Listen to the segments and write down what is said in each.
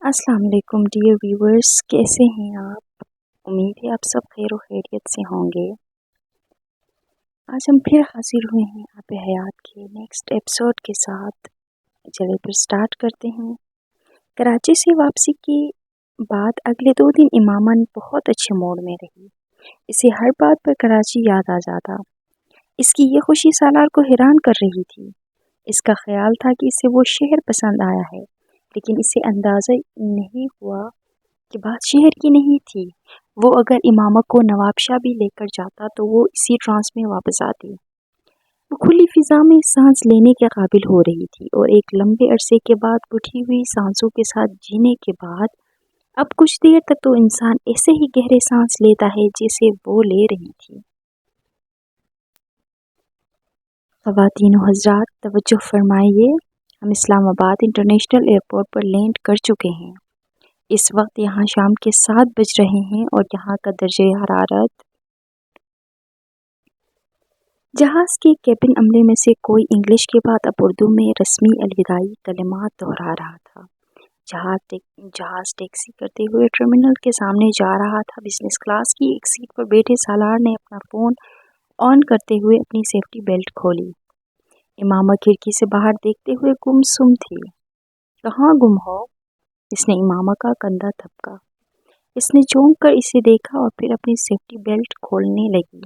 अस्सलाम वालेकुम dear viewers, कैसे हैं आप? उम्मीद है आप सब खैर और खैरियत से होंगे। आज हम फिर हाजिर हुए हैं आप हयात के नेक्स्ट एपिसोड के साथ। चलिए फिर स्टार्ट करते हैं। कराची से वापसी के बाद अगले 2 दिन इमामन बहुत अच्छे मूड में रही। इसे हर बात पर कराची याद आ जाता। इसकी ये खुशी सालार को हैरान कर रही थी। इसका ख्याल था कि इसे वो शहर पसंद आया है, लेकिन इसे अंदाज़ा नहीं हुआ कि बात शहर की नहीं थी। वो अगर इमामा को नवाबशाह भी लेकर जाता तो वो इसी ट्रांस में वापस आती। वो खुली फिजा में सांस लेने के काबिल हो रही थी और एक लंबे अरसे के बाद उठी हुई सांसों के साथ जीने के बाद अब कुछ देर तक तो इंसान ऐसे ही गहरे सांस लेता है जैसे वो ले रही थी। ख़वातीन व हज़रात, तवज्जो फरमाइए, हम इस्लामाबाद इंटरनेशनल एयरपोर्ट पर लैंड कर चुके हैं। इस वक्त यहाँ शाम के 7 बज रहे हैं और यहाँ का दर्जे हरारत। जहाज़ के केबिन अमले में से कोई इंग्लिश के बाद अब उर्दू में रस्मी अलविदाई कलिमात दोहरा रहा था। जहाज़ टैक्सी करते हुए टर्मिनल के सामने जा रहा था। बिजनेस क्लास की एक सीट पर बैठे सालार ने अपना फ़ोन ऑन करते हुए अपनी सेफ्टी बेल्ट खोली। इमामा खिड़की से बाहर देखते हुए गुमसुम थी। कहाँ गुम हो? इसने इमामा का कंधा थपका। इसने चौंक कर इसे देखा और फिर अपनी सेफ्टी बेल्ट खोलने लगी।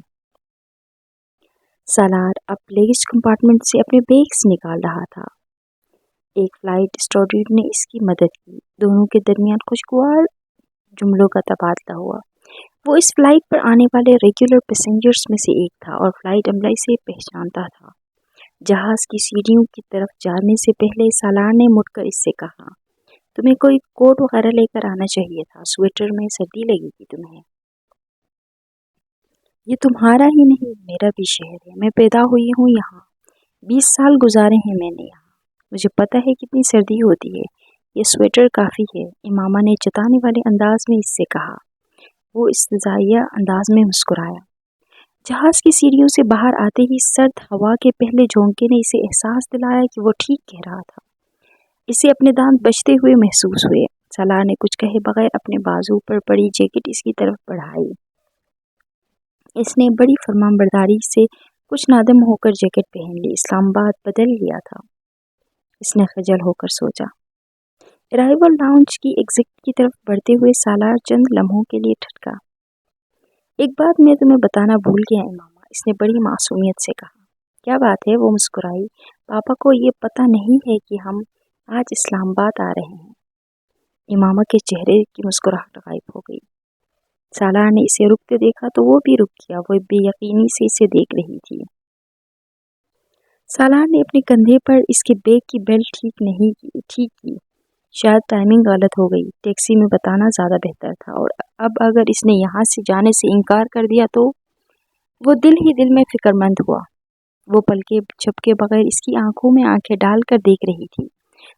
सालार अब लगेज कंपार्टमेंट से अपने बैग्स निकाल रहा था। एक फ्लाइट स्टूडेंट ने इसकी मदद की। दोनों के दरमियान खुशगवार जुमलों का तबादला हुआ। वो इस फ्लाइट पर आने वाले रेगुलर पैसेंजर्स में से एक था और फ्लाइट अमला इसे पहचानता था। जहाज़ की सीढ़ियों की तरफ जाने से पहले सालार ने मुड़कर इससे कहा, तुम्हें कोई कोट वगैरह लेकर आना चाहिए था, स्वेटर में सर्दी लगेगी तुम्हें। ये तुम्हारा ही नहीं मेरा भी शहर है। मैं पैदा हुई हूँ यहाँ, 20 साल गुजारे हैं मैंने यहाँ। मुझे पता है कितनी सर्दी होती है। ये स्वेटर काफ़ी है, इमामा ने जताने वाले अंदाज में इससे कहा। वो इस्तज़ाइया अंदाज में मुस्कुराया। जहाज़ की सीढ़ियों से बाहर आते ही सर्द हवा के पहले झोंके ने इसे एहसास दिलाया कि वो ठीक कह रहा था। इसे अपने दांत बचते हुए महसूस हुए। सालार ने कुछ कहे बगैर अपने बाजू पर पड़ी जैकेट इसकी तरफ बढ़ाई। इसने बड़ी फरमाबरदारी से कुछ नादम होकर जैकेट पहन ली। इस्लामाबाद बदल लिया था, इसने खजल होकर सोचा। अराइवल लाउंज की एग्जिट की तरफ बढ़ते हुए सालार चंद लम्हों के लिए ठटका। एक बात मैं तुम्हें बताना भूल गया इमामा, इसने बड़ी मासूमियत से कहा। क्या बात है? वो मुस्कुराई। पापा को ये पता नहीं है कि हम आज इस्लामाबाद आ रहे हैं। इमामा के चेहरे की मुस्कुराहट गायब हो गई। सालार ने इसे रुकते देखा तो वो भी रुक गया। वो बेयकीनी से इसे देख रही थी। सालार ने अपने कंधे पर इसके बैग की बेल्ट ठीक की। शायद टाइमिंग गलत हो गई। टैक्सी में बताना ज़्यादा बेहतर था। और अब अगर इसने यहाँ से जाने से इनकार कर दिया तो? वो दिल ही दिल में फिक्रमंद हुआ। वो पलके झपके बगैर इसकी आंखों में आंखें डालकर देख रही थी।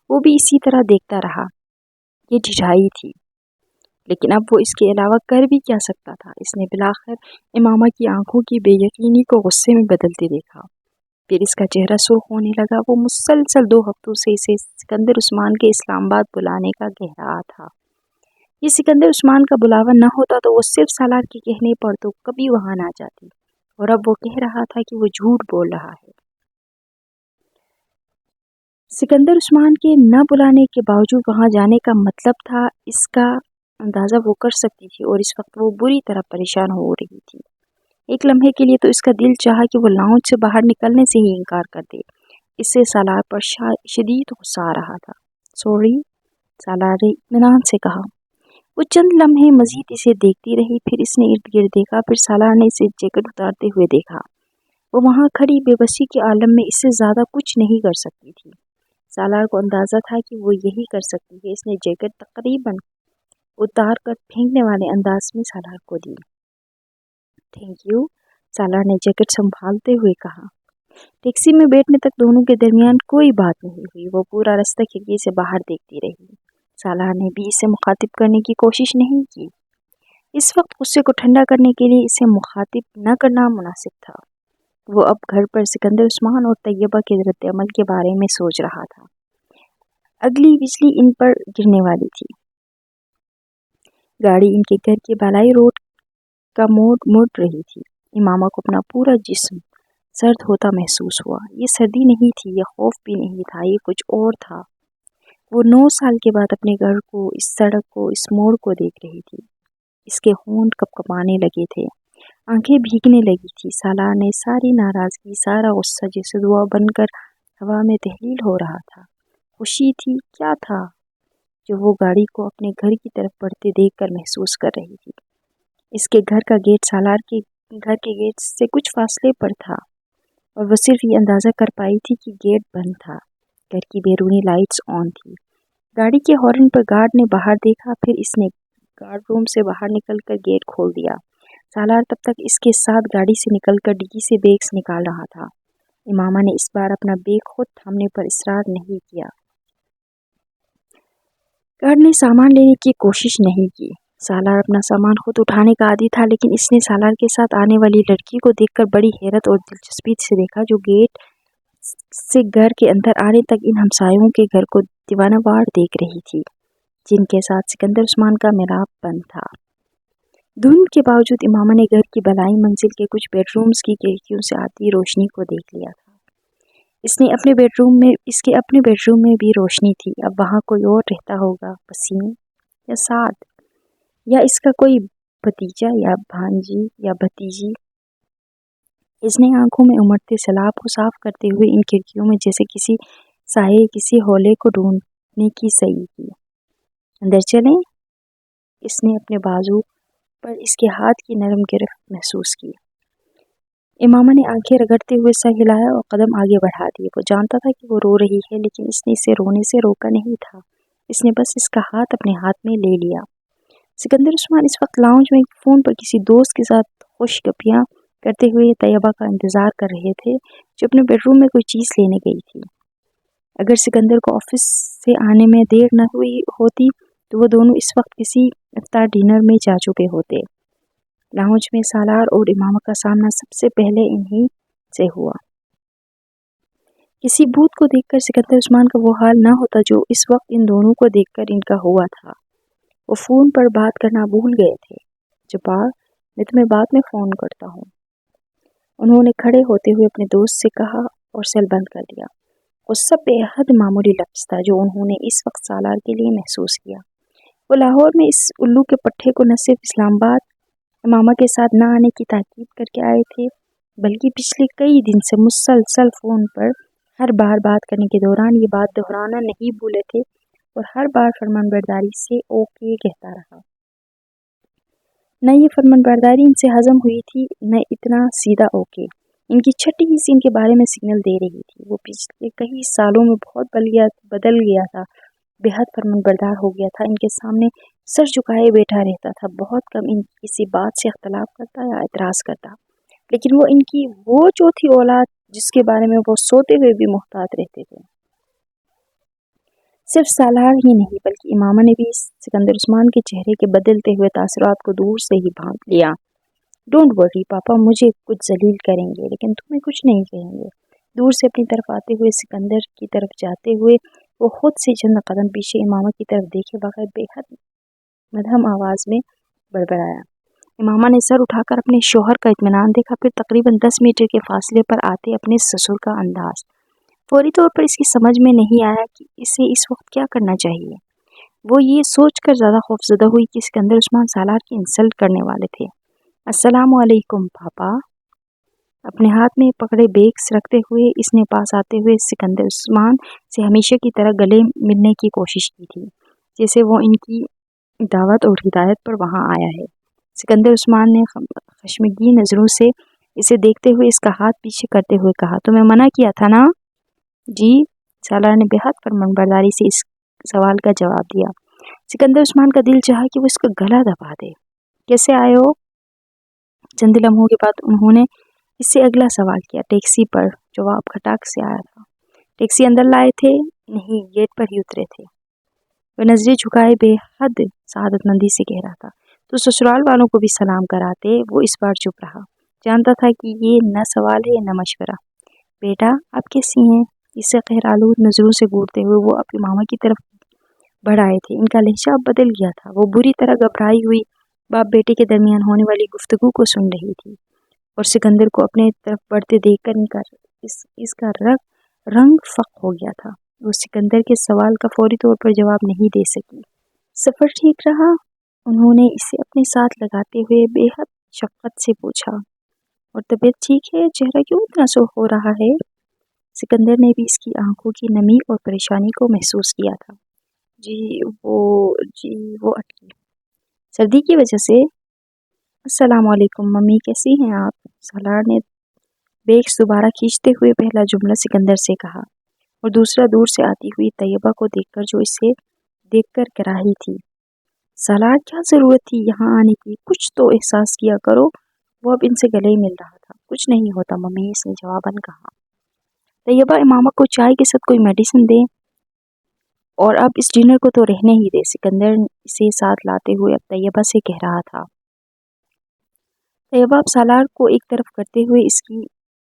वो भी इसी तरह देखता रहा। ये ढिठाई थी, लेकिन अब वो इसके अलावा कर भी क्या सकता था? इसने बिलाखिर इमामा की आंखों की बेयकीनी को गुस्से में बदलते देखा। फिर इसका चेहरा सुर्ख होने लगा। वो मुसलसल 2 हफ्तों से इसे सिकंदर उस्मान के इस्लामाबाद बुलाने का कह रहा था। ये सिकंदर उस्मान का बुलावा न होता तो वो सिर्फ सालार के कहने पर तो कभी वहां ना जाती, और अब वो कह रहा था कि वो झूठ बोल रहा है। सिकंदर उस्मान के न बुलाने के बावजूद वहां जाने का मतलब था, इसका अंदाज़ा वो कर सकती थी, और इस वक्त वो बुरी तरह परेशान हो रही थी। एक लम्हे के लिए तो इसका दिल चाहा कि वो लाउंज से बाहर निकलने से ही इनकार कर दे। इससे सालार पर शदीद गुस्सा आ रहा था। सॉरी, सालार ने इत्मीनान से कहा। वो चंद लम्हे मजीद इसे देखती रही। फिर इसने इर्द गिर्द देखा। फिर सालार ने इसे जैकेट उतारते हुए देखा। वो वहाँ खड़ी बेबसी के आलम में इससे ज़्यादा कुछ नहीं कर सकती थी। सालार को अंदाज़ा था कि वो यही कर सकती है। इसने जैकेट तकरीबन उतार कर फेंकने वाले अंदाज में सालार को दी। थैंक यू, सालार ने जैकेट संभालते हुए कहा। टैक्सी में बैठने तक दोनों के दरमियान कोई बात नहीं हुई। वो पूरा रास्ता खिड़की से बाहर देखती रही। सालार ने भी इसे मुखातिब करने की कोशिश नहीं की। इस वक्त गुस्से को ठंडा करने के लिए इसे मुखातिब न करना मुनासिब था। वो अब घर पर सिकंदर उस्मान और तैयबा के रद्द अमल के बारे में सोच रहा था। अगली बिजली इन पर गिरने वाली थी। गाड़ी इनके घर के बालाई रोड का मोड़ मुड़ रही थी। इमामा को अपना पूरा जिस्म सर्द होता महसूस हुआ। ये सर्दी नहीं थी, ये खौफ भी नहीं था, ये कुछ और था। वो 9 साल के बाद अपने घर को, इस सड़क को, इस मोड़ को देख रही थी। इसके होंठ कपकपाने लगे थे, आंखें भीगने लगी थी। सालार ने सारी नाराजगी, सारा गुस्सा जैसे धुआं बनकर हवा में तहलील हो रहा था। खुशी थी, क्या था, जो वो गाड़ी को अपने घर की तरफ बढ़ते देखकर महसूस कर रही थी। इसके घर का गेट सालार के घर के गेट से कुछ फासले पर था और वो सिर्फ ये अंदाज़ा कर पाई थी कि गेट बंद था। घर की बैरूनी लाइट्स ऑन थी। गाड़ी के हॉर्न पर गार्ड ने बाहर देखा, फिर इसने गार्ड रूम से बाहर निकलकर गेट खोल दिया। सालार तब तक इसके साथ गाड़ी से निकलकर डिग्गी से बैग्स निकाल रहा था। इमामा ने इस बार अपना बैग खुद थामने पर इसरार नहीं किया। गार्ड ने सामान लेने की कोशिश नहीं की। सालार अपना सामान खुद उठाने का आदी था, लेकिन इसने सालार के साथ आने वाली लड़की को देखकर बड़ी हैरत और दिलचस्पी से देखा, जो गेट से घर के अंदर आने तक इन हमसायों के घर को दीवानावार देख रही थी, जिनके साथ सिकंदर उस्मान का मिलाप बंद था। धुंध के बावजूद इमामा ने घर की बलाई मंजिल के कुछ बेडरूम्स की खिड़कियों से आती रोशनी को देख लिया था। इसके अपने बेडरूम में भी रोशनी थी। अब वहाँ कोई और रहता होगा, वसीम या साद, या इसका कोई भतीजा या भांजी या भतीजी। इसने आंखों में उमड़ते सैलाब को साफ करते हुए इन खिड़कियों में जैसे किसी साये, किसी हौले को ढूंढने की सही की। अंदर चलें? इसने अपने बाजू पर इसके हाथ की नरम गिरफ्त महसूस की। इमामा ने आंखें रगड़ते हुए सर हिलाया और कदम आगे बढ़ा दिए। वो जानता था कि वो रो रही है, लेकिन इसने इसे रोने से रोका नहीं था। इसने बस इसका हाथ अपने हाथ में ले लिया। सिकंदर उस्मान इस वक्त लाउंज में फ़ोन पर किसी दोस्त के साथ खुशगपियाँ करते हुए तैयबा का इंतज़ार कर रहे थे, जो अपने बेडरूम में कोई चीज़ लेने गई थी। अगर सिकंदर को ऑफिस से आने में देर न हुई होती तो वो दोनों इस वक्त किसी इफ्तार डिनर में जा चुके होते। लाउंज में सालार और इमामा का सामना सबसे पहले इन्हीं से हुआ। किसी भूत को देखकर सिकंदर उस्मान का वो हाल ना होता जो इस वक्त इन दोनों को देखकर इनका हुआ था। वो फ़ोन पर बात करना भूल गए थे। जब्बार, मैं तुम्हें बाद में फ़ोन करता हूँ, उन्होंने खड़े होते हुए अपने दोस्त से कहा और सेल बंद कर दिया। गुस्सा बेहद मामूली लफ्ज़ था जो उन्होंने इस वक्त सालार के लिए महसूस किया। वो लाहौर में इस उल्लू के पट्टे को न सिर्फ इस्लामाबाद इमामा के साथ न आने की ताकीद करके आए थे, बल्कि पिछले कई दिन से मुसलसल फ़ोन पर हर बार बात करने के दौरान ये बात दोहराना नहीं भूले थे और हर बार फरमानबरदारी से ओके कहता रहा। न ये फरमानबरदारी इनसे हजम हुई थी, न इतना सीधा ओके। इनकी छठी हिस्से इनके बारे में सिग्नल दे रही थी। वो पिछले कई सालों में बहुत बदल गया था, बेहद फरमानबरदार हो गया था। इनके सामने सर झुकाए बैठा रहता था, बहुत कम इनकी किसी बात से इख्तलाफ करता या एतराज़ करता। लेकिन वो इनकी वो चौथी औलाद जिसके बारे में वो सोते हुए भी मुहतात रहते थे। सिर्फ सालार ही नहीं, बल्कि इमामा ने भी सिकंदर उस्मान के चेहरे के बदलते हुए तासुरात को दूर से ही भांप लिया। डोंट वरी पापा, मुझे कुछ जलील करेंगे लेकिन तुम्हें कुछ नहीं कहेंगे। दूर से अपनी तरफ आते हुए सिकंदर की तरफ जाते हुए वो खुद से चंद कदम पीछे इमामा की तरफ देखे बगैर बेहद मध्यम आवाज़ में बड़बड़ाया। इमामा ने सर उठाकर अपने शौहर का इत्मीनान देखा, फिर तकरीबन 10 मीटर के फासले पर आते अपने ससुर का अंदाज। फौरी तौर पर इसकी समझ में नहीं आया कि इसे इस वक्त क्या करना चाहिए। वो ये सोचकर ज़्यादा खौफजदा हुई कि सिकंदर उस्मान सालार की इंसल्ट करने वाले थे। अस्सलामु अलैकुम पापा। अपने हाथ में पकड़े बैग्स रखते हुए इसने पास आते हुए सिकंदर उस्मान से हमेशा की तरह गले मिलने की कोशिश की थी, जैसे वो इनकी दावत और हिदायत पर वहाँ आया है। सिकंदर उस्मान ने खशमगीन नज़रों से इसे देखते हुए इसका हाथ पीछे करते हुए कहा, तुम्हें मना किया था ना? जी। सालार ने बेहद फरमानबरदारी से इस सवाल का जवाब दिया। सिकंदर उस्मान का दिल चाहा कि वो इसका गला दबा दे। कैसे आए हो? चंद लम्हों के बाद उन्होंने इससे अगला सवाल किया। टैक्सी पर। जवाब खटाक से आया था। टैक्सी अंदर लाए थे? नहीं, गेट पर ही उतरे थे। वह नजरें झुकाए बेहद सआदतमंदी से कह रहा था, तो ससुराल वालों को भी सलाम कराते। वो इस बार चुप रहा, जानता था कि ये न सवाल है न मशवरा। बेटा, आप कैसी हैं? इससे खैरालूद नज़रों से घूरते हुए वो अपनी मामा की तरफ बढ़ आए थे। इनका लहजा अब बदल गया था। वो बुरी तरह घबराई हुई बाप बेटे के दरमियान होने वाली गुफ्तगू को सुन रही थी और सिकंदर को अपने तरफ बढ़ते देखकर इसका रंग फक हो गया था। वो सिकंदर के सवाल का फौरी तौर पर जवाब नहीं दे सकी। सफ़र ठीक रहा? उन्होंने इसे अपने साथ लगाते हुए बेहद शफ़क़त से पूछा। और तबीयत ठीक है? चेहरा क्यों इतना सुर्ख हो रहा है? सिकंदर ने भी इसकी आंखों की नमी और परेशानी को महसूस किया था। जी वो अटकी। सर्दी की वजह से? अस्सलाम वालेकुम मम्मी, कैसी हैं आप? सालार ने बेक्स दोबारा खींचते हुए पहला जुमला सिकंदर से कहा और दूसरा दूर से आती हुई तैयबा को देखकर जो इसे देखकर कराही थी। सालार, क्या ज़रूरत थी यहाँ आने की? कुछ तो एहसास किया करो। वो अब इनसे गले ही मिल रहा था। कुछ नहीं होता मम्मी, इसने जवाबन कहा। तैयबा, इमामा को चाय के साथ कोई मेडिसिन दे और अब इस डिनर को तो रहने ही दे, सिकंदर इसे साथ लाते हुए अब तैयबा से कह रहा था। तैयबा अब सालार को एक तरफ करते हुए इसकी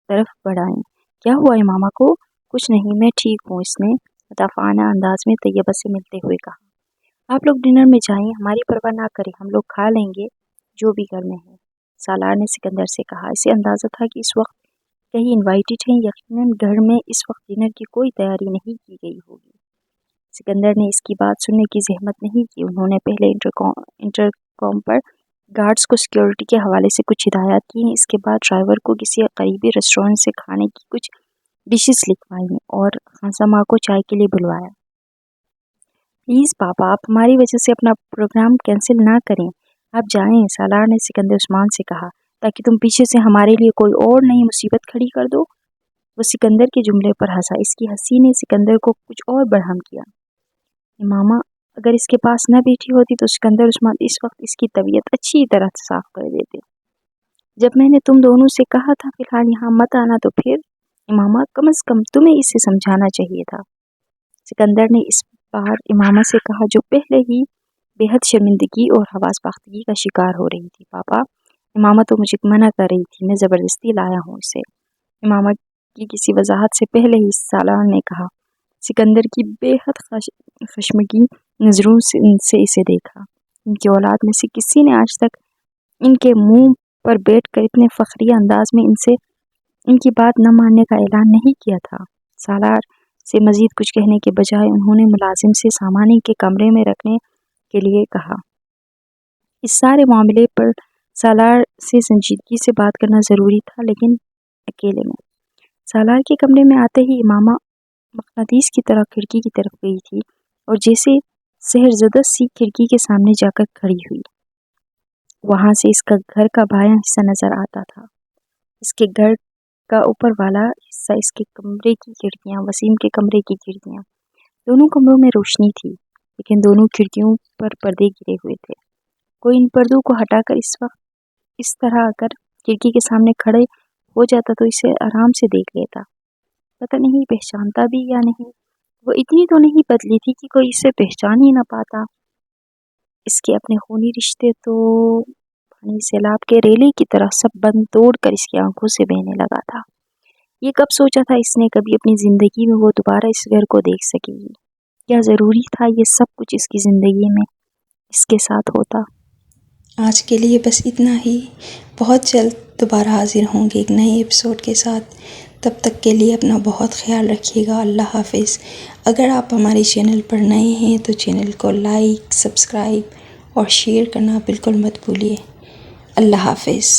तरफ बढ़ाई। क्या हुआ इमामा को? कुछ नहीं, मैं ठीक हूँ, इसने मुताफ़ाना अंदाज में तैयबा से मिलते हुए कहा। आप लोग डिनर में जाएं, हमारी परवाह ना करें, हम लोग खा लेंगे जो भी घर में है, सालार ने सिकंदर से कहा। इसे अंदाज़ा था कि इस वक्त कहीं इनवाइटेड हैं। यकीनन घर में इस वक्त डिनर की कोई तैयारी नहीं की गई होगी। सिकंदर ने इसकी बात सुनने की जहमत नहीं की। उन्होंने पहले इंटरकॉम पर गार्ड्स को सिक्योरिटी के हवाले से कुछ हिदायत की। इसके बाद ड्राइवर को किसी करीबी रेस्टोरेंट से खाने की कुछ डिशेस लिखवाई और खानसामा को चाय के लिए बुलवाया। प्लीज़ पापा, आप हमारी वजह से अपना प्रोग्राम कैंसिल ना करें, आप जाएं, सालार ने सिकंदर उस्मान से कहा, ताकि तुम पीछे से हमारे लिए कोई और नई मुसीबत खड़ी कर दो। वो सिकंदर के जुमले पर हंसा। इसकी हंसी ने सिकंदर को कुछ और बरहम किया। इमामा अगर इसके पास न बैठी होती तो सिकंदर उस्मान इस वक्त इसकी तबीयत अच्छी तरह साफ कर देते। जब मैंने तुम दोनों से कहा था फिलहाल यहाँ मत आना, तो फिर इमामा कम से कम तुम्हें इसे समझाना चाहिए था, सिकंदर ने इस बार इमामा से कहा, जो पहले ही बेहद शर्मिंदगी और हवास बाख्तगी का शिकार हो रही थी। पापा, इमामा तो मुझे मना कर रही थी, मैं ज़बरदस्ती लाया हूँ इसे। इमामा की किसी वजाहत से पहले ही सालार ने कहा। सिकंदर की बेहद खशमगी नज़रों से इसे देखा। इनकी औलाद में से किसी ने आज तक इनके मुंह पर बैठकर इतने फखरिया अंदाज में इनसे इनकी बात न मानने का ऐलान नहीं किया था। सालार से मज़ीद कुछ कहने के बजाय उन्होंने मुलाजिम से सामान के कमरे में रखने के लिए कहा। इस सारे मामले पर सालार से संजीदगी से बात करना ज़रूरी था, लेकिन अकेले में। सालार के कमरे में आते ही इमामा मक़नातीस की तरह खिड़की की तरफ गई थी और जैसे सहरज़दा सी खिड़की के सामने जाकर खड़ी हुई। वहाँ से इसका घर का बायां हिस्सा नज़र आता था। इसके घर का ऊपर वाला हिस्सा, इसके कमरे की खिड़कियाँ, वसीम के कमरे की खिड़कियाँ, दोनों कमरों में रोशनी थी, लेकिन दोनों खिड़कियों पर पर्दे गिरे हुए थे। कोई इन पर्दों को हटाकर इस वक्त इस तरह अगर खिड़की के सामने खड़े हो जाता तो इसे आराम से देख लेता। पता नहीं पहचानता भी या नहीं। वो इतनी तो नहीं बदली थी कि कोई इसे पहचान ही ना पाता। इसके अपने खूनी रिश्ते तो पानी सैलाब के रेले की तरह सब बंद तोड़ कर इसकी आंखों से बहने लगा था। ये कब सोचा था इसने कभी अपनी ज़िंदगी में वो दोबारा इस घर को देख सकेगी? क्या ज़रूरी था ये सब कुछ इसकी ज़िंदगी में इसके साथ होता? आज के लिए बस इतना ही। बहुत जल्द दोबारा हाजिर होंगे एक नए एपिसोड के साथ। तब तक के लिए अपना बहुत ख्याल रखिएगा। अल्लाह हाफिज़। अगर आप हमारे चैनल पर नए हैं तो चैनल को लाइक, सब्सक्राइब और शेयर करना बिल्कुल मत भूलिए। अल्लाह हाफिज़।